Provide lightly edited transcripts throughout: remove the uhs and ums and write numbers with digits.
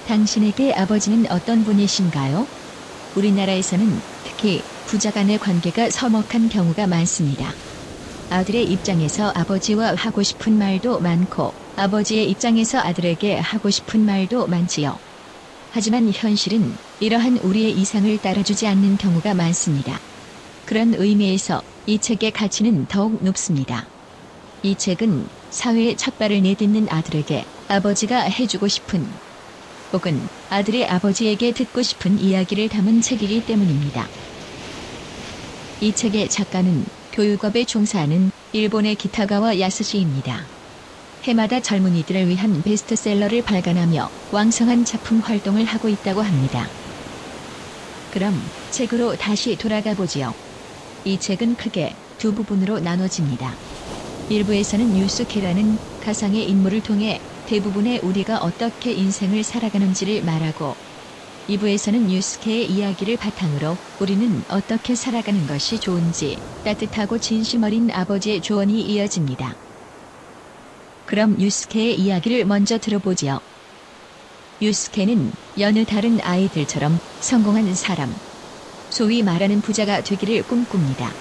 당신에게 아버지는 어떤 분이신가요? 우리나라에서는 특히 부자 간의 관계가 서먹한 경우가 많습니다. 아들의 입장에서 아버지와 하고 싶은 말도 많고 아버지의 입장에서 아들에게 하고 싶은 말도 많지요. 하지만 현실은 이러한 우리의 이상을 따라주지 않는 경우가 많습니다. 그런 의미에서 이 책의 가치는 더욱 높습니다. 이 책은 사회에 첫 발을 내딛는 아들에게 아버지가 해주고 싶은 혹은 아들의 아버지에게 듣고 싶은 이야기를 담은 책이기 때문입니다. 이 책의 작가는 교육업에 종사하는 일본의 기타가와 야스시입니다. 해마다 젊은이들을 위한 베스트셀러를 발간하며 왕성한 작품 활동을 하고 있다고 합니다. 그럼 책으로 다시 돌아가 보지요. 이 책은 크게 두 부분으로 나눠집니다. 1부에서는 유스케라는 가상의 인물을 통해 대부분의 우리가 어떻게 인생을 살아가는지를 말하고 2부에서는 유스케의 이야기를 바탕으로 우리는 어떻게 살아가는 것이 좋은지 따뜻하고 진심 어린 아버지의 조언이 이어집니다. 그럼 유스케의 이야기를 먼저 들어보지요. 유스케는 여느 다른 아이들처럼 성공한 사람, 소위 말하는 부자가 되기를 꿈꿉니다.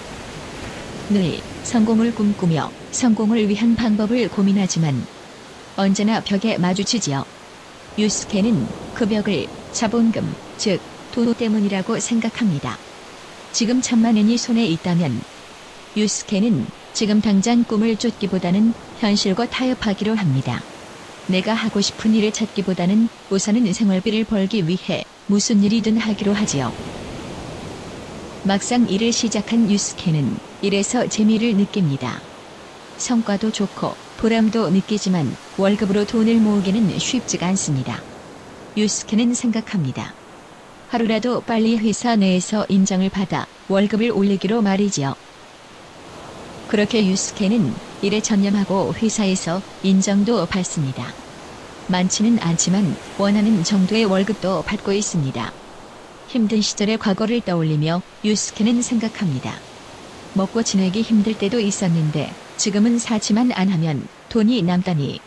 늘 성공을 꿈꾸며 성공을 위한 방법을 고민하지만 언제나 벽에 마주치지요. 유스케는 그 벽을 자본금, 즉 돈 때문이라고 생각합니다. 지금 1,000만 원이 손에 있다면 유스케는 지금 당장 꿈을 쫓기보다는 현실과 타협하기로 합니다. 내가 하고 싶은 일을 찾기보다는 우선은 생활비를 벌기 위해 무슨 일이든 하기로 하지요. 막상 일을 시작한 유스케는 일에서 재미를 느낍니다. 성과도 좋고 보람도 느끼지만 월급으로 돈을 모으기는 쉽지가 않습니다. 유스케는 생각합니다. 하루라도 빨리 회사 내에서 인정을 받아 월급을 올리기로 말이지요. 그렇게 유스케는 일에 전념하고 회사에서 인정도 받습니다. 많지는 않지만 원하는 정도의 월급도 받고 있습니다. 힘든 시절의 과거를 떠올리며 유스케는 생각합니다. 먹고 지내기 힘들 때도 있었는데 지금은 사치만 안 하면 돈이 남다니.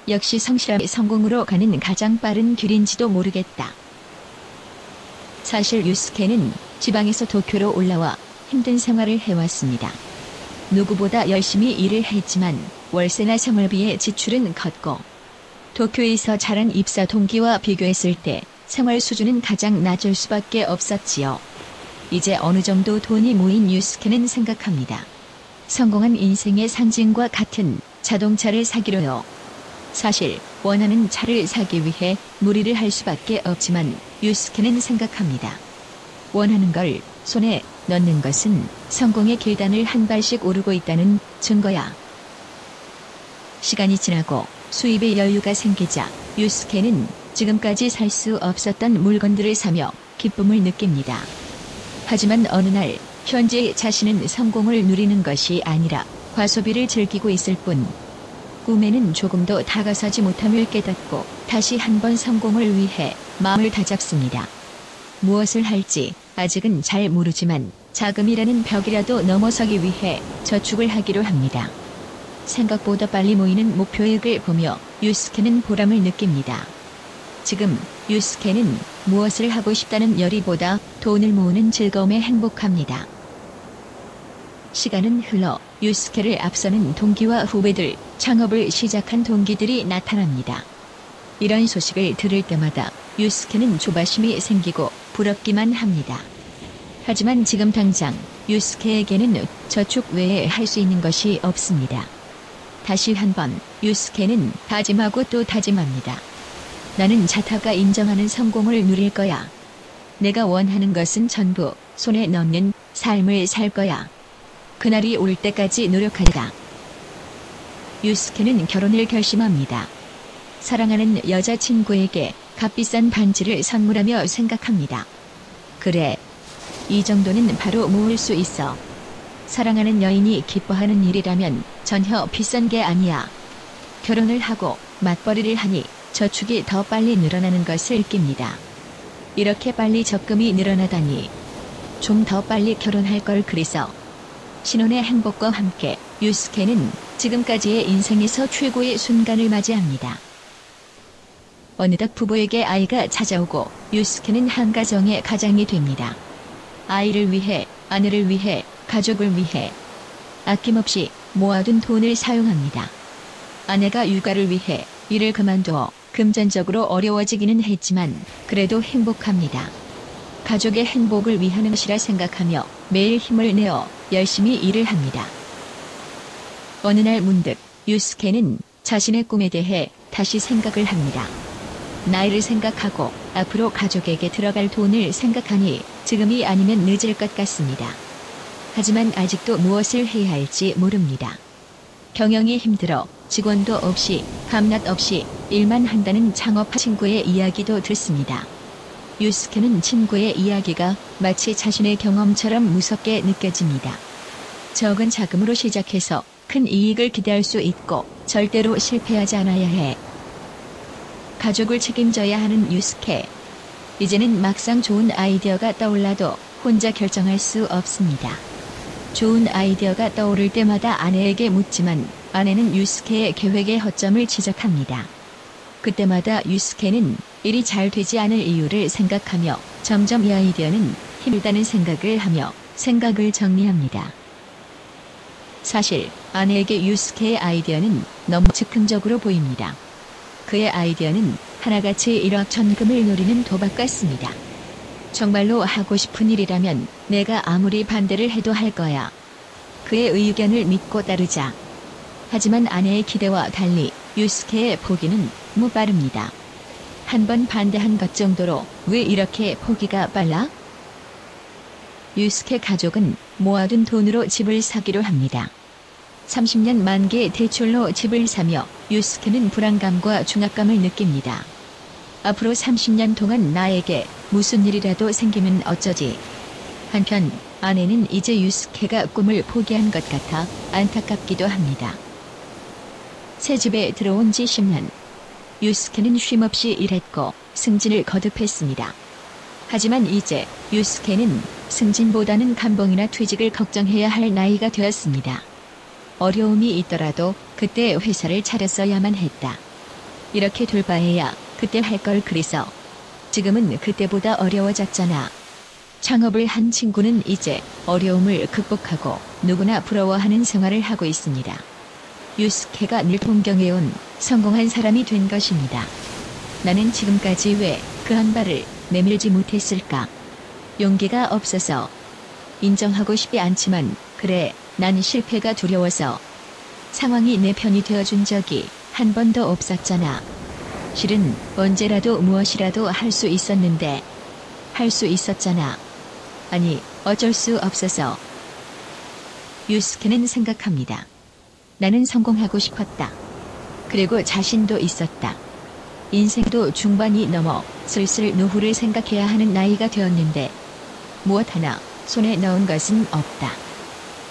역시 성실함이 성공으로 가는 가장 빠른 길인지도 모르겠다. 사실 유스케는 지방에서 도쿄로 올라와 힘든 생활을 해왔습니다. 누구보다 열심히 일을 했지만 월세나 생활비의 지출은 컸고 도쿄에서 자란 입사 동기와 비교했을 때 생활 수준은 가장 낮을 수밖에 없었지요. 이제 어느 정도 돈이 모인 유스케는 생각합니다. 성공한 인생의 상징과 같은 자동차를 사기로요. 사실 원하는 차를 사기 위해 무리를 할 수밖에 없지만 유스케는 생각합니다. 원하는 걸 손에 넣는 것은 성공의 계단을 한 발씩 오르고 있다는 증거야. 시간이 지나고 수입의 여유가 생기자 유스케는 지금까지 살 수 없었던 물건들을 사며 기쁨을 느낍니다. 하지만 어느 날 현재 자신은 성공을 누리는 것이 아니라 과소비를 즐기고 있을 뿐 꿈에는 조금도 다가서지 못함을 깨닫고 다시 한번 성공을 위해 마음을 다잡습니다. 무엇을 할지 아직은 잘 모르지만 자금이라는 벽이라도 넘어서기 위해 저축을 하기로 합니다. 생각보다 빨리 모이는 목표액을 보며 유스케는 보람을 느낍니다. 지금 유스케는 무엇을 하고 싶다는 열의보다 돈을 모으는 즐거움에 행복합니다. 시간은 흘러 유스케를 앞서는 동기와 후배들, 창업을 시작한 동기들이 나타납니다. 이런 소식을 들을 때마다 유스케는 조바심이 생기고 부럽기만 합니다. 하지만 지금 당장 유스케에게는 저축 외에 할 수 있는 것이 없습니다. 다시 한번 유스케는 다짐하고 또 다짐합니다. 나는 자타가 인정하는 성공을 누릴 거야. 내가 원하는 것은 전부 손에 넣는 삶을 살 거야. 그날이 올 때까지 노력하리라. 유스케는 결혼을 결심합니다. 사랑하는 여자친구에게 값비싼 반지를 선물하며 생각합니다. 그래, 이 정도는 바로 모을 수 있어. 사랑하는 여인이 기뻐하는 일이라면 전혀 비싼 게 아니야. 결혼을 하고 맞벌이를 하니 저축이 더 빨리 늘어나는 것을 느낍니다. 이렇게 빨리 적금이 늘어나다니. 좀 더 빨리 결혼할 걸 그래서. 신혼의 행복과 함께 유스케는 지금까지의 인생에서 최고의 순간을 맞이합니다. 어느덧 부부에게 아이가 찾아오고 유스케는 한 가정의 가장이 됩니다. 아이를 위해, 아내를 위해, 가족을 위해 아낌없이 모아둔 돈을 사용합니다. 아내가 육아를 위해 일을 그만두어 금전적으로 어려워지기는 했지만 그래도 행복합니다. 가족의 행복을 위하는 것이라 생각하며 매일 힘을 내어 열심히 일을 합니다. 어느 날 문득 유스케는 자신의 꿈에 대해 다시 생각을 합니다. 나이를 생각하고 앞으로 가족에게 들어갈 돈을 생각하니 지금이 아니면 늦을 것 같습니다. 하지만 아직도 무엇을 해야 할지 모릅니다. 경영이 힘들어 직원도 없이 밤낮 없이 일만 한다는 창업한 친구의 이야기도 듣습니다. 유스케는 친구의 이야기가 마치 자신의 경험처럼 무섭게 느껴집니다. 적은 자금으로 시작해서 큰 이익을 기대할 수 있고 절대로 실패하지 않아야 해. 가족을 책임져야 하는 유스케. 이제는 막상 좋은 아이디어가 떠올라도 혼자 결정할 수 없습니다. 좋은 아이디어가 떠오를 때마다 아내에게 묻지만 아내는 유스케의 계획의 허점을 지적합니다. 그때마다 유스케는 일이 잘 되지 않을 이유를 생각하며 점점 이 아이디어는 힘들다는 생각을 하며 생각을 정리합니다. 사실 아내에게 유스케의 아이디어는 너무 즉흥적으로 보입니다. 그의 아이디어는 하나같이 일확천금을 노리는 도박 같습니다. 정말로 하고 싶은 일이라면 내가 아무리 반대를 해도 할 거야. 그의 의견을 믿고 따르자. 하지만 아내의 기대와 달리 유스케의 포기는 너무 빠릅니다. 한 번 반대한 것 정도로 왜 이렇게 포기가 빨라? 유스케 가족은 모아둔 돈으로 집을 사기로 합니다. 30년 만기의 대출로 집을 사며 유스케는 불안감과 중압감을 느낍니다. 앞으로 30년 동안 나에게 무슨 일이라도 생기면 어쩌지. 한편 아내는 이제 유스케가 꿈을 포기한 것 같아 안타깝기도 합니다. 새 집에 들어온 지 10년. 유스케는 쉼없이 일했고 승진을 거듭했습니다. 하지만 이제 유스케는 승진보다는 감봉이나 퇴직을 걱정해야 할 나이가 되었습니다. 어려움이 있더라도 그때 회사를 차렸어야만 했다. 이렇게 될 바에야 그때 할 걸 그래서. 지금은 그때보다 어려워졌잖아. 창업을 한 친구는 이제 어려움을 극복하고 누구나 부러워하는 생활을 하고 있습니다. 유스케가 늘 동경해온 성공한 사람이 된 것입니다. 나는 지금까지 왜 그 한 발을 내밀지 못했을까? 용기가 없어서. 인정하고 싶지 않지만 그래, 난 실패가 두려워서. 상황이 내 편이 되어준 적이 한 번도 없었잖아. 실은 언제라도 무엇이라도 할 수 있었는데. 할 수 있었잖아. 아니, 어쩔 수 없어서. 유스케는 생각합니다. 나는 성공하고 싶었다. 그리고 자신도 있었다. 인생도 중반이 넘어 슬슬 노후를 생각해야 하는 나이가 되었는데 무엇 하나 손에 넣은 것은 없다.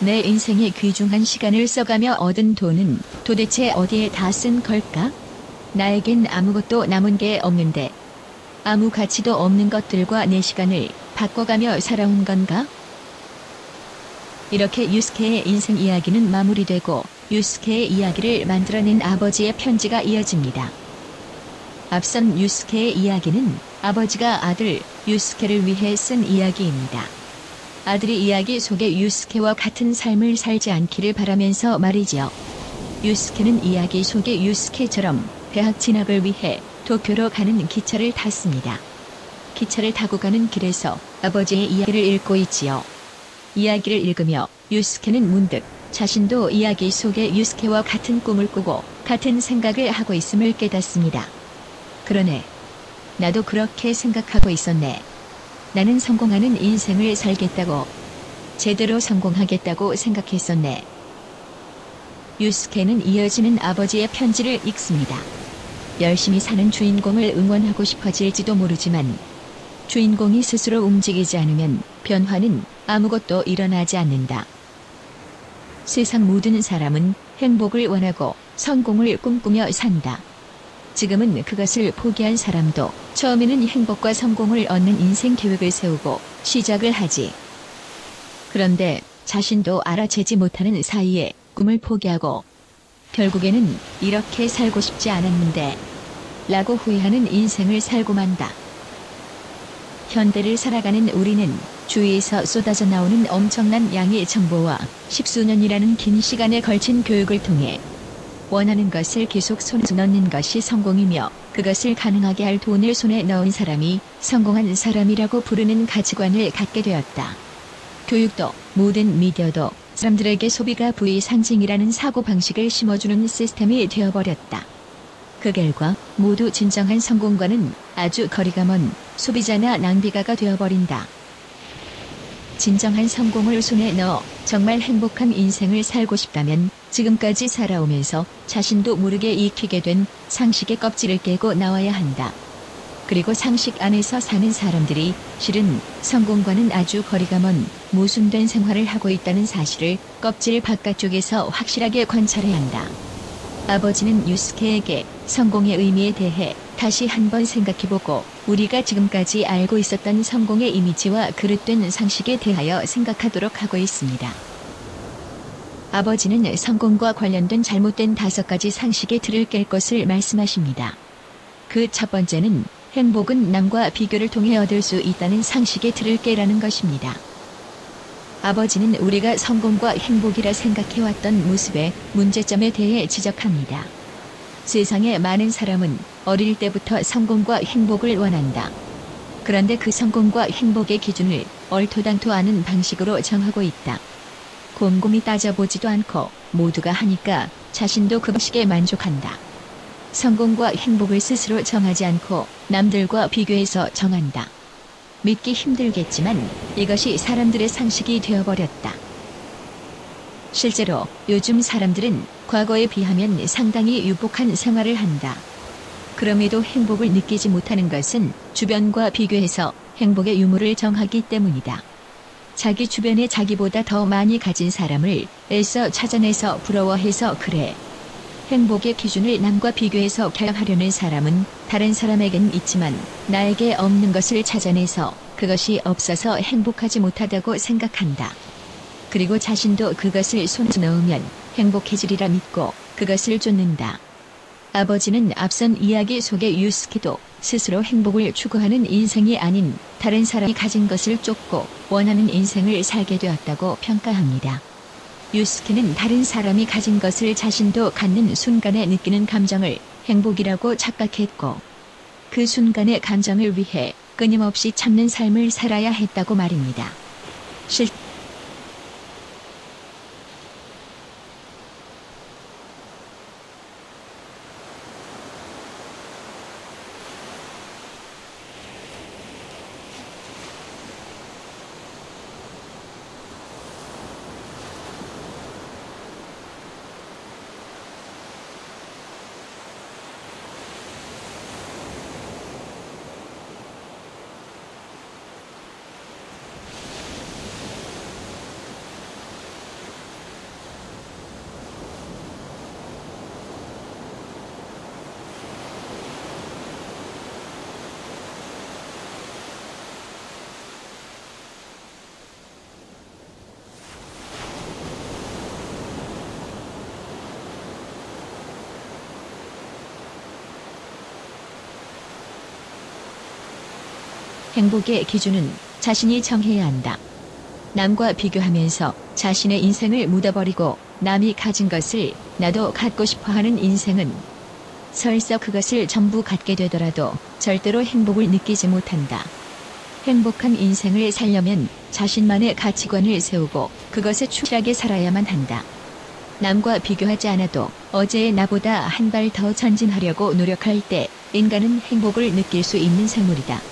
내 인생의 귀중한 시간을 써가며 얻은 돈은 도대체 어디에 다 쓴 걸까? 나에겐 아무것도 남은 게 없는데 아무 가치도 없는 것들과 내 시간을 바꿔가며 살아온 건가? 이렇게 유스케의 인생 이야기는 마무리되고 유스케의 이야기를 만들어낸 아버지의 편지가 이어집니다. 앞선 유스케의 이야기는 아버지가 아들 유스케를 위해 쓴 이야기입니다. 아들이 이야기 속의 유스케와 같은 삶을 살지 않기를 바라면서 말이죠. 유스케는 이야기 속의 유스케처럼 대학 진학을 위해 도쿄로 가는 기차를 탔습니다. 기차를 타고 가는 길에서 아버지의 이야기를 읽고 있지요. 이야기를 읽으며 유스케는 문득 자신도 이야기 속의 유스케와 같은 꿈을 꾸고 같은 생각을 하고 있음을 깨닫습니다. 그러네. 나도 그렇게 생각하고 있었네. 나는 성공하는 인생을 살겠다고, 제대로 성공하겠다고 생각했었네. 유스케는 이어지는 아버지의 편지를 읽습니다. 열심히 사는 주인공을 응원하고 싶어질지도 모르지만 주인공이 스스로 움직이지 않으면 변화는 아무것도 일어나지 않는다. 세상 모든 사람은 행복을 원하고 성공을 꿈꾸며 산다. 지금은 그것을 포기한 사람도 처음에는 행복과 성공을 얻는 인생 계획을 세우고 시작을 하지. 그런데 자신도 알아채지 못하는 사이에 꿈을 포기하고 결국에는 이렇게 살고 싶지 않았는데 라고 후회하는 인생을 살고 만다. 현대를 살아가는 우리는 주위에서 쏟아져 나오는 엄청난 양의 정보와 십수년이라는 긴 시간에 걸친 교육을 통해 원하는 것을 계속 손에 넣는 것이 성공이며 그것을 가능하게 할 돈을 손에 넣은 사람이 성공한 사람이라고 부르는 가치관을 갖게 되었다. 교육도 모든 미디어도 사람들에게 소비가 부의 상징이라는 사고방식을 심어주는 시스템이 되어버렸다. 그 결과 모두 진정한 성공과는 아주 거리가 먼 소비자나 낭비가가 되어버린다. 진정한 성공을 손에 넣어 정말 행복한 인생을 살고 싶다면 지금까지 살아오면서 자신도 모르게 익히게 된 상식의 껍질을 깨고 나와야 한다. 그리고 상식 안에서 사는 사람들이 실은 성공과는 아주 거리가 먼 모순된 생활을 하고 있다는 사실을 껍질 바깥쪽에서 확실하게 관찰해야 한다. 아버지는 유스케에게 성공의 의미에 대해 다시 한번 생각해보고 우리가 지금까지 알고 있었던 성공의 이미지와 그릇된 상식에 대하여 생각하도록 하고 있습니다. 아버지는 성공과 관련된 잘못된 5가지 상식의 틀을 깰 것을 말씀하십니다. 그 첫 번째는 행복은 남과 비교를 통해 얻을 수 있다는 상식의 틀을 깨라는 것입니다. 아버지는 우리가 성공과 행복이라 생각해왔던 모습의 문제점에 대해 지적합니다. 세상의 많은 사람은 어릴 때부터 성공과 행복을 원한다. 그런데 그 성공과 행복의 기준을 얼토당토하는 방식으로 정하고 있다. 곰곰이 따져보지도 않고 모두가 하니까 자신도 그 방식에 만족한다. 성공과 행복을 스스로 정하지 않고 남들과 비교해서 정한다. 믿기 힘들겠지만 이것이 사람들의 상식이 되어버렸다. 실제로 요즘 사람들은 과거에 비하면 상당히 유복한 생활을 한다. 그럼에도 행복을 느끼지 못하는 것은 주변과 비교해서 행복의 유무를 정하기 때문이다. 자기 주변에 자기보다 더 많이 가진 사람을 애써 찾아내서 부러워해서 그래. 행복의 기준을 남과 비교해서 결정하려는 사람은 다른 사람에겐 있지만 나에게 없는 것을 찾아내서 그것이 없어서 행복하지 못하다고 생각한다. 그리고 자신도 그것을 손에 넣으면 행복해지리라 믿고 그것을 쫓는다. 아버지는 앞선 이야기 속의 유스케도 스스로 행복을 추구하는 인생이 아닌 다른 사람이 가진 것을 쫓고 원하는 인생을 살게 되었다고 평가합니다. 유스케는 다른 사람이 가진 것을 자신도 갖는 순간에 느끼는 감정을 행복이라고 착각했고 그 순간의 감정을 위해 끊임없이 참는 삶을 살아야 했다고 말입니다. 행복의 기준은 자신이 정해야 한다. 남과 비교하면서 자신의 인생을 묻어버리고 남이 가진 것을 나도 갖고 싶어하는 인생은 설사 그것을 전부 갖게 되더라도 절대로 행복을 느끼지 못한다. 행복한 인생을 살려면 자신만의 가치관을 세우고 그것에 충실하게 살아야만 한다. 남과 비교하지 않아도 어제의 나보다 한 발 더 전진하려고 노력할 때 인간은 행복을 느낄 수 있는 생물이다.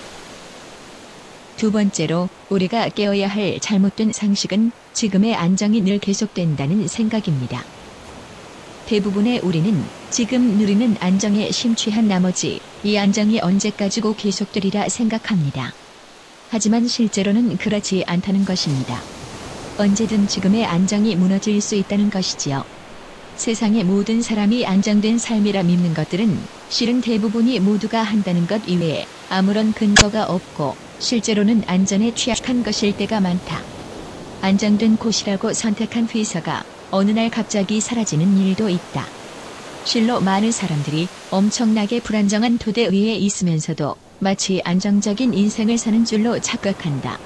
두 번째로 우리가 깨어야 할 잘못된 상식은 지금의 안정이 늘 계속된다는 생각입니다. 대부분의 우리는 지금 누리는 안정에 심취한 나머지 이 안정이 언제까지고 계속되리라 생각합니다. 하지만 실제로는 그렇지 않다는 것입니다. 언제든 지금의 안정이 무너질 수 있다는 것이지요. 세상의 모든 사람이 안정된 삶이라 믿는 것들은 실은 대부분이 모두가 한다는 것 이외에 아무런 근거가 없고 실제로는 안전에 취약한 것일 때가 많다. 안정된 곳이라고 선택한 회사가 어느 날 갑자기 사라지는 일도 있다. 실로 많은 사람들이 엄청나게 불안정한 토대 위에 있으면서도 마치 안정적인 인생을 사는 줄로 착각한다.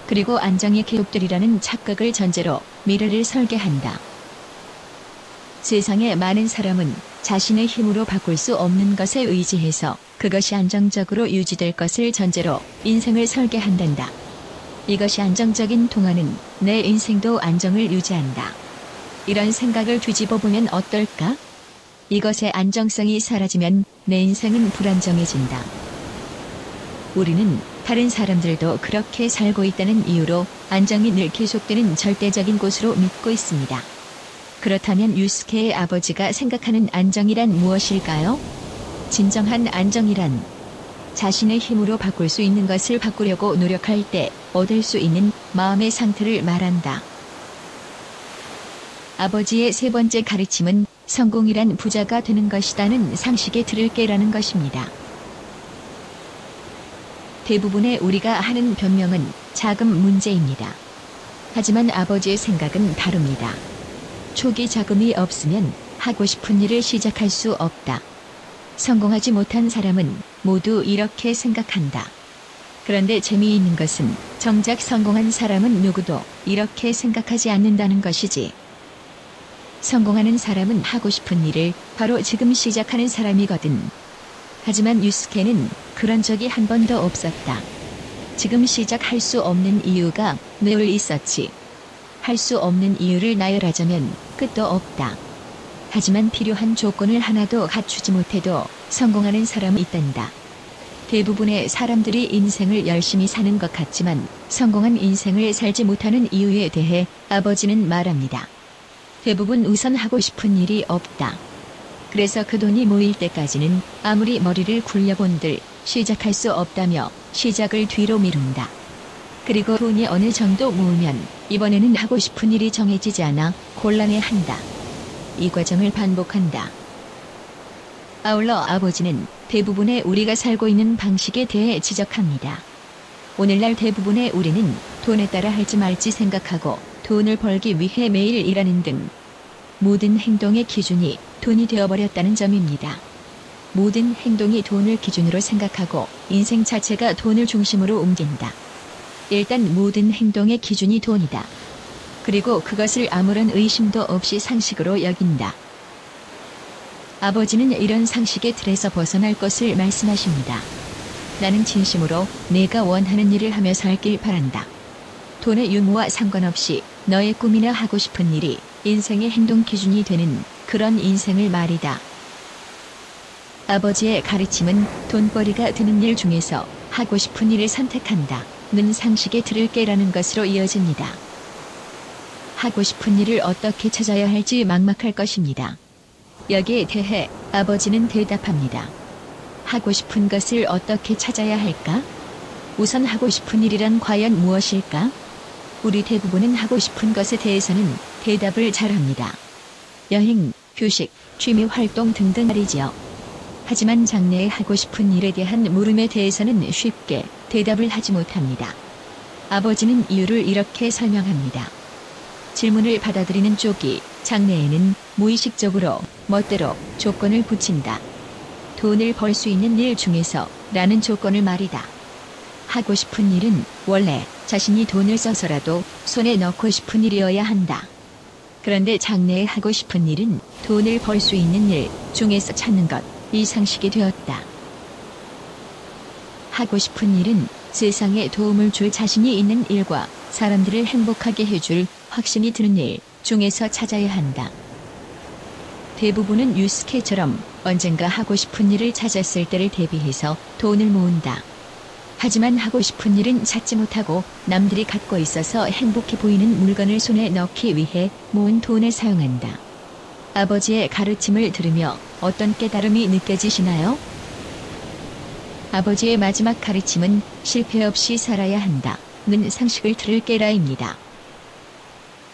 그리고 안정이 계속되리라는 착각을 전제로 미래를 설계한다. 세상의 많은 사람은 자신의 힘으로 바꿀 수 없는 것에 의지해서 그것이 안정적으로 유지될 것을 전제로 인생을 설계한단다. 이것이 안정적인 동안은 내 인생도 안정을 유지한다. 이런 생각을 뒤집어 보면 어떨까? 이것의 안정성이 사라지면 내 인생은 불안정해진다. 우리는 다른 사람들도 그렇게 살고 있다는 이유로 안정이 늘 계속되는 절대적인 곳으로 믿고 있습니다. 그렇다면 유스케의 아버지가 생각하는 안정이란 무엇일까요? 진정한 안정이란 자신의 힘으로 바꿀 수 있는 것을 바꾸려고 노력할 때 얻을 수 있는 마음의 상태를 말한다. 아버지의 세 번째 가르침은 성공이란 부자가 되는 것이다는 상식에 들을게라는 것입니다. 대부분의 우리가 하는 변명은 자금 문제입니다. 하지만 아버지의 생각은 다릅니다. 초기 자금이 없으면 하고 싶은 일을 시작할 수 없다. 성공하지 못한 사람은 모두 이렇게 생각한다. 그런데 재미있는 것은 정작 성공한 사람은 누구도 이렇게 생각하지 않는다는 것이지. 성공하는 사람은 하고 싶은 일을 바로 지금 시작하는 사람이거든. 하지만 유스케는 그런 적이 한 번도 없었다. 지금 시작할 수 없는 이유가 늘 있었지. 할 수 없는 이유를 나열하자면 끝도 없다. 하지만 필요한 조건을 하나도 갖추지 못해도 성공하는 사람이 있단다. 대부분의 사람들이 인생을 열심히 사는 것 같지만 성공한 인생을 살지 못하는 이유에 대해 아버지는 말합니다. 대부분 우선 하고 싶은 일이 없다. 그래서 그 돈이 모일 때까지는 아무리 머리를 굴려본들 시작할 수 없다며 시작을 뒤로 미룬다. 그리고 돈이 어느 정도 모으면 이번에는 하고 싶은 일이 정해지지 않아 곤란해한다. 이 과정을 반복한다. 아울러 아버지는 대부분의 우리가 살고 있는 방식에 대해 지적합니다. 오늘날 대부분의 우리는 돈에 따라 할지 말지 생각하고 돈을 벌기 위해 매일 일하는 등 모든 행동의 기준이 돈이 되어버렸다는 점입니다. 모든 행동이 돈을 기준으로 생각하고 인생 자체가 돈을 중심으로 옮긴다. 일단 모든 행동의 기준이 돈이다. 그리고 그것을 아무런 의심도 없이 상식으로 여긴다. 아버지는 이런 상식의 틀에서 벗어날 것을 말씀하십니다. 나는 진심으로 내가 원하는 일을 하며 살길 바란다. 돈의 유무와 상관없이 너의 꿈이나 하고 싶은 일이 인생의 행동 기준이 되는 그런 인생을 말이다. 아버지의 가르침은 돈벌이가 되는 일 중에서 하고 싶은 일을 선택한다. 는 상식에 들을게라는 것으로 이어집니다. 하고 싶은 일을 어떻게 찾아야 할지 막막할 것입니다. 여기에 대해 아버지는 대답합니다. 하고 싶은 것을 어떻게 찾아야 할까? 우선 하고 싶은 일이란 과연 무엇일까? 우리 대부분은 하고 싶은 것에 대해서는 대답을 잘합니다. 여행, 휴식, 취미 활동 등등 말이지요. 하지만 장래에 하고 싶은 일에 대한 물음에 대해서는 쉽게 대답을 하지 못합니다. 아버지는 이유를 이렇게 설명합니다. 질문을 받아들이는 쪽이 장래에는 무의식적으로 멋대로 조건을 붙인다. 돈을 벌 수 있는 일 중에서 라는 조건을 말이다. 하고 싶은 일은 원래 자신이 돈을 써서라도 손에 넣고 싶은 일이어야 한다. 그런데 장래에 하고 싶은 일은 돈을 벌 수 있는 일 중에서 찾는 것, 이 상식이 되었다. 하고 싶은 일은 세상에 도움을 줄 자신이 있는 일과 사람들을 행복하게 해줄 확신이 드는 일 중에서 찾아야 한다. 대부분은 유스케처럼 언젠가 하고 싶은 일을 찾았을 때를 대비해서 돈을 모은다. 하지만 하고 싶은 일은 찾지 못하고 남들이 갖고 있어서 행복해 보이는 물건을 손에 넣기 위해 모은 돈을 사용한다. 아버지의 가르침을 들으며 어떤 깨달음이 느껴지시나요? 아버지의 마지막 가르침은 실패 없이 살아야 한다는 상식을 들을게라입니다.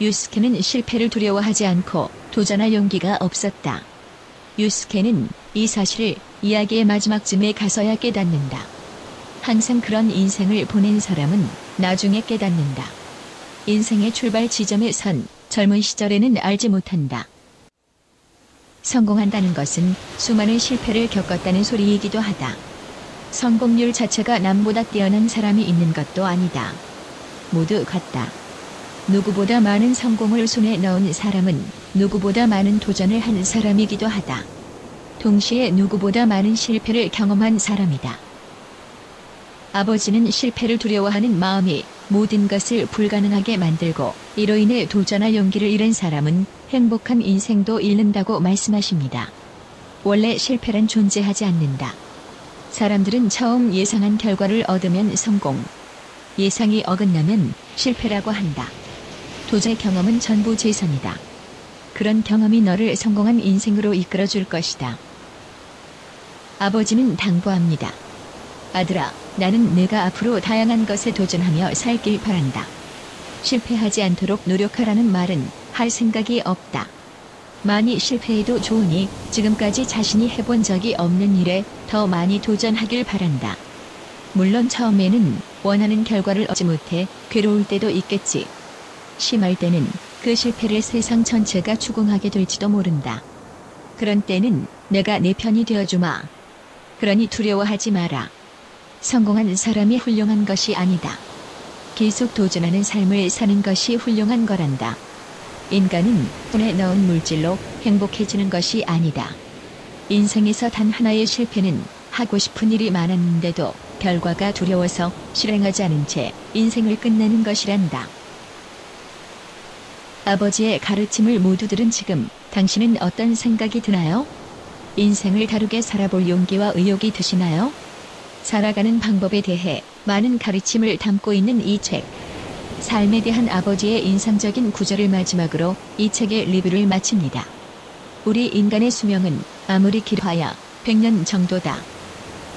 유스케는 실패를 두려워하지 않고 도전할 용기가 없었다. 유스케는 이 사실을 이야기의 마지막쯤에 가서야 깨닫는다. 항상 그런 인생을 보낸 사람은 나중에 깨닫는다. 인생의 출발 지점에 선 젊은 시절에는 알지 못한다. 성공한다는 것은 수많은 실패를 겪었다는 소리이기도 하다. 성공률 자체가 남보다 뛰어난 사람이 있는 것도 아니다. 모두 같다. 누구보다 많은 성공을 손에 넣은 사람은 누구보다 많은 도전을 한 사람이기도 하다. 동시에 누구보다 많은 실패를 경험한 사람이다. 아버지는 실패를 두려워하는 마음이 모든 것을 불가능하게 만들고 이로 인해 도전할 용기를 잃은 사람은 행복한 인생도 잃는다고 말씀하십니다. 원래 실패란 존재하지 않는다. 사람들은 처음 예상한 결과를 얻으면 성공, 예상이 어긋나면 실패라고 한다. 도전의 경험은 전부 재산이다. 그런 경험이 너를 성공한 인생으로 이끌어줄 것이다. 아버지는 당부합니다. 아들아, 나는 내가 앞으로 다양한 것에 도전하며 살길 바란다. 실패하지 않도록 노력하라는 말은 할 생각이 없다. 많이 실패해도 좋으니 지금까지 자신이 해본 적이 없는 일에 더 많이 도전하길 바란다. 물론 처음에는 원하는 결과를 얻지 못해 괴로울 때도 있겠지. 심할 때는 그 실패를 세상 전체가 추궁하게 될지도 모른다. 그런 때는 내가 내 편이 되어주마. 그러니 두려워하지 마라. 성공한 사람이 훌륭한 것이 아니다. 계속 도전하는 삶을 사는 것이 훌륭한 거란다. 인간은 손에 넣은 물질로 행복해지는 것이 아니다. 인생에서 단 하나의 실패는 하고 싶은 일이 많았는데도 결과가 두려워서 실행하지 않은 채 인생을 끝내는 것이란다. 아버지의 가르침을 모두 들은 지금 당신은 어떤 생각이 드나요? 인생을 다르게 살아볼 용기와 의욕이 드시나요? 살아가는 방법에 대해 많은 가르침을 담고 있는 이 책. 삶에 대한 아버지의 인상적인 구절을 마지막으로 이 책의 리뷰를 마칩니다. 우리 인간의 수명은 아무리 길어야 100년 정도다.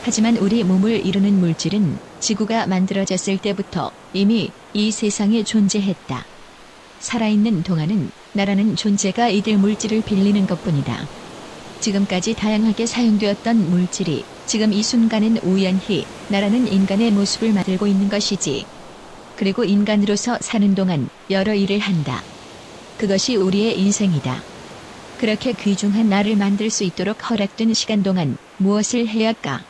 하지만 우리 몸을 이루는 물질은 지구가 만들어졌을 때부터 이미 이 세상에 존재했다. 살아있는 동안은 나라는 존재가 이들 물질을 빌리는 것뿐이다. 지금까지 다양하게 사용되었던 물질이 지금 이 순간은 우연히 나라는 인간의 모습을 만들고 있는 것이지. 그리고 인간으로서 사는 동안 여러 일을 한다. 그것이 우리의 인생이다. 그렇게 귀중한 나를 만들 수 있도록 허락된 시간 동안 무엇을 해야 할까?